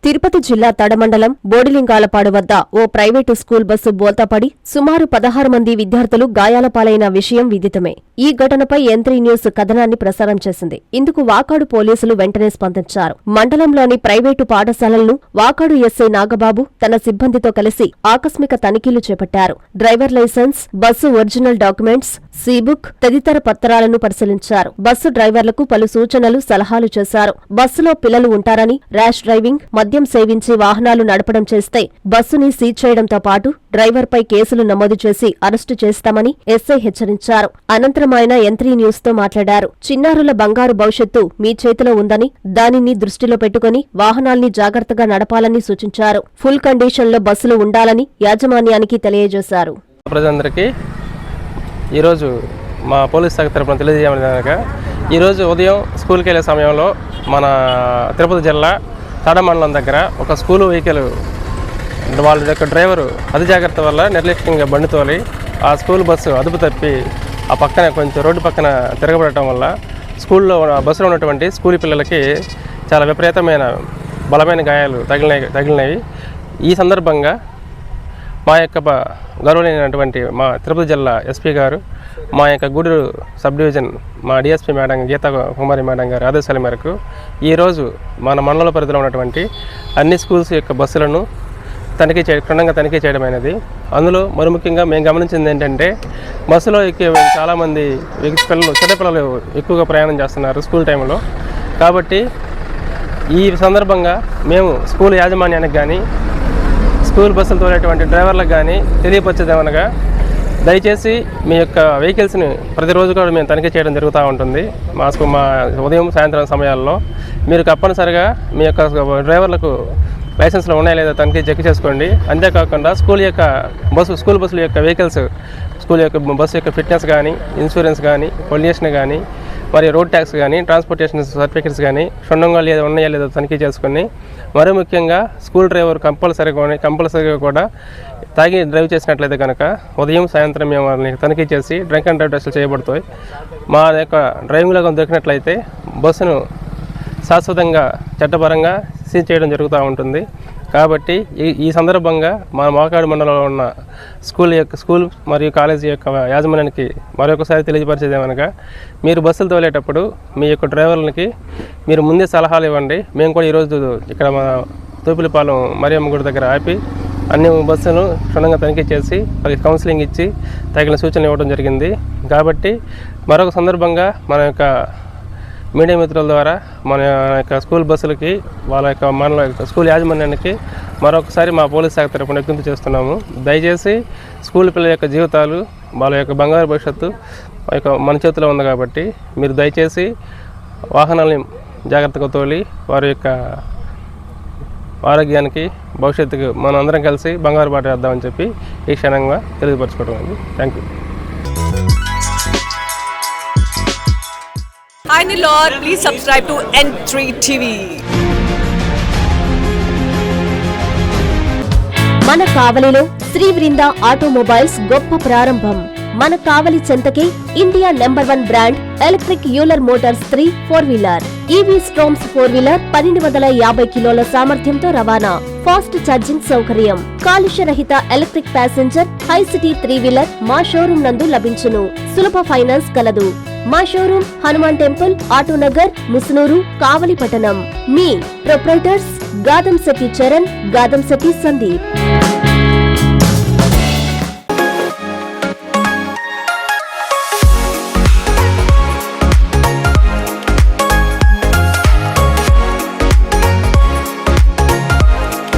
తిరుపతి జిల్లా తడమండలం బోడిలింగాలపాడు వద్ద ఓ private school bus బోల్తాపడి సుమారు 16 మంది విద్యార్థులు గాయాల పాలైన విషయం విదితమే. ఈ ఘటనపై N3 న్యూస్ కథనాన్ని ప్రసారం చేసింది. ఇందుకు వాకాడు పోలీసులు వెంటనే స్పందించారు. మండలంలోని ప్రైవేటు పాఠశాలలను వాకాడు ఎస్ఐ నాగబాబు తన సిబ్బందితో కలిసి ఆకస్మిక తనిఖీలు చేపట్టారు. Driver license, bus original documents, C book తదితర పత్రాలను పరిశీలించారు. బస్సు డ్రైవర్లకు పలు సూచనలు, సలహాలు చేశారు. బస్సులో పిల్లలు ఉంటారని, ర్యాష్ డ్రైవింగ్, మద్యం సేవించి వాహనాలు నడపడం చేస్తే బస్సుని సీజ్ చేయడంతో పాటు డ్రైవర్పై కేసులు నమోదు చేసి అరెస్టు చేస్తామని ఎస్ఐ హెచ్చరించారు. అనంతరం ఆయన N3 న్యూస్ తో మాట్లాడారు. చిన్నారుల బంగారు భవిష్యత్తు మీ చేతిలో ఉందని, దానిని దృష్టిలో పెట్టుకుని వాహనాల్ని జాగ్రత్తగా నడపాలని సూచించారు. ఫుల్ కండిషన్లో బస్సులు ఉండాలని యాజమాన్యానికి తెలియజేశారు. ప్రజలందరికీ ఈరోజు మా పోలీస్ శాఖ తరపున తెలియజేయమని కనుక ఈరోజు ఉదయం స్కూల్కి వెళ్ళే సమయంలో మన తిరుపతి జిల్లా తడమండలం దగ్గర ఒక స్కూలు వెహికల్ వాళ్ళ యొక్క డ్రైవరు అతి జాగ్రత్త వల్ల నిర్లక్ష్యంగా బండి తోలి ఆ స్కూల్ బస్సు అదుపు తప్పి ఆ పక్కన కొంచెం రోడ్డు పక్కన తిరగబడటం వల్ల స్కూల్లో బస్సులో ఉన్నటువంటి స్కూల్ పిల్లలకి చాలా విపరీతమైన బలమైన గాయాలు తగిలినాయి. ఈ సందర్భంగా మా యొక్క గౌరవనీయమైనటువంటి మా తిరుపతి జిల్లా ఎస్పీ గారు, మా యొక్క గూడూరు సబ్ డివిజన్ మా డిఎస్పీ మేడం గీతా కుమారి మేడం గారి ఆదేశాల మేరకు ఈరోజు మన మండల పరిధిలో ఉన్నటువంటి అన్ని స్కూల్స్ యొక్క బస్సులను క్షుణ్ణంగా తనిఖీ చేయడం అనేది. అందులో మరి ముఖ్యంగా మేము గమనించింది ఏంటంటే బస్సులో చాలామంది చిన్నపిల్లలు ఎక్కువగా ప్రయాణం చేస్తున్నారు స్కూల్ టైంలో. కాబట్టి ఈ సందర్భంగా మేము స్కూల్ యాజమాన్యానికి కానీ స్కూల్ బస్సులు తోలేటువంటి డ్రైవర్లకు కానీ తెలియపరిచేదేమనగా దయచేసి మీ యొక్క వెహికల్స్ని ప్రతిరోజు కూడా మేము తనిఖీ చేయడం జరుగుతూ ఉంటుంది. మా ఉదయం సాయంత్రం సమయాల్లో మీరు తప్పనిసరిగా మీ యొక్క డ్రైవర్లకు లైసెన్స్లో ఉన్నాయా లేదా తనిఖీ చెక్ చేసుకోండి. అంతేకాకుండా స్కూల్ బస్సుల యొక్క వెహికల్స్, స్కూల్ యొక్క బస్సు యొక్క ఫిట్నెస్ కానీ, ఇన్సూరెన్స్ కానీ, పొల్యూషన్ కానీ, మరి రోడ్ ట్యాక్స్ కానీ, ట్రాన్స్పోర్టేషన్ సర్టిఫికెట్స్ కానీ క్షుణ్ణంగా ఉన్నాయా లేదా తనిఖీ చేసుకుని, మరీ ముఖ్యంగా స్కూల్ డ్రైవర్ కంపల్సరీగా కూడా తాగి డ్రైవ్ చేసినట్లయితే కనుక ఉదయం సాయంత్రం మేము వాళ్ళని తనిఖీ చేసి డ్రంక్ అండ్ డ్రైవ్ టెస్టులు చేయబడతాయి. మా యొక్క డ్రైవింగ్లో దొరికినట్లయితే బస్సును శాశ్వతంగా చట్టపరంగా సీజ్ చేయడం జరుగుతూ ఉంటుంది. కాబట్టి ఈ సందర్భంగా మా వాకాడు మండలంలో ఉన్న స్కూల్ మరియు కాలేజీ యొక్క యాజమాన్యానికి మరొకసారి తెలియపరిచేదేమనగా మీరు బస్సులు తోలేటప్పుడు మీ యొక్క డ్రైవర్లకి మీరు ముందే సలహాలు ఇవ్వండి. మేము కూడా ఈరోజు ఇక్కడ మన తూపిలిపాలెం మరియమ్మ గుడి దగ్గర ఆపి అన్ని బస్సులను క్షుణ్ణంగా తనిఖీ చేసి వాళ్ళకి కౌన్సిలింగ్ ఇచ్చి తగిన సూచనలు ఇవ్వడం జరిగింది. కాబట్టి మరొక సందర్భంగా మన యొక్క మీడియా మిత్రుల ద్వారా మన యొక్క స్కూల్ బస్సులకి వాళ్ళ యొక్క మన స్కూల్ యాజమాన్యానికి మరొకసారి మా పోలీస్ శాఖ తరపున విజ్ఞప్తి చేస్తున్నాము. దయచేసి స్కూల్ పిల్లల యొక్క జీవితాలు, వాళ్ళ యొక్క బంగారు భవిష్యత్తు మన చేతిలో ఉంది. కాబట్టి మీరు దయచేసి వాహనాలని జాగ్రత్తగా తోలి వారి యొక్క ఆరోగ్యానికి, భవిష్యత్తుకు మనం అందరం కలిసి బంగారు బాట వేద్దామని చెప్పి ఈ క్షణంగా తెలియపరచుకోవడం అండి. Thank you. Hi Nilor, please subscribe to N3 TV. మన కావలిలో శ్రీ వృంద ఆటోమొబైల్స్ గొప్ప ప్రారంభం. మన కావలి చెంతకే India #1 brand electric Euler motors 3 4-వీలర్, ఈవీ స్ట్రోమ్స్ 4-వీలర్ 1250 కిలోల సామర్థ్యంతో రవాణా, ఫాస్ట్ ఛార్జింగ్ సౌకర్యం, కాలుష్య రహిత ఎలక్ట్రిక్ ప్యాసింజర్ హై సిటీ 3-వీలర్ మా షోరూం నందు లభించును. సులభ ఫైనాన్స్ కలదు. మా షోరూం హనుమాన్ టెంపుల్, ఆటోనగర్, ముసునూరు, కావలి పట్టణం. మీ ప్రొప్రైటర్స్ గాదంశెట్టి చరణ్, గాదంశెట్టి సందీప్.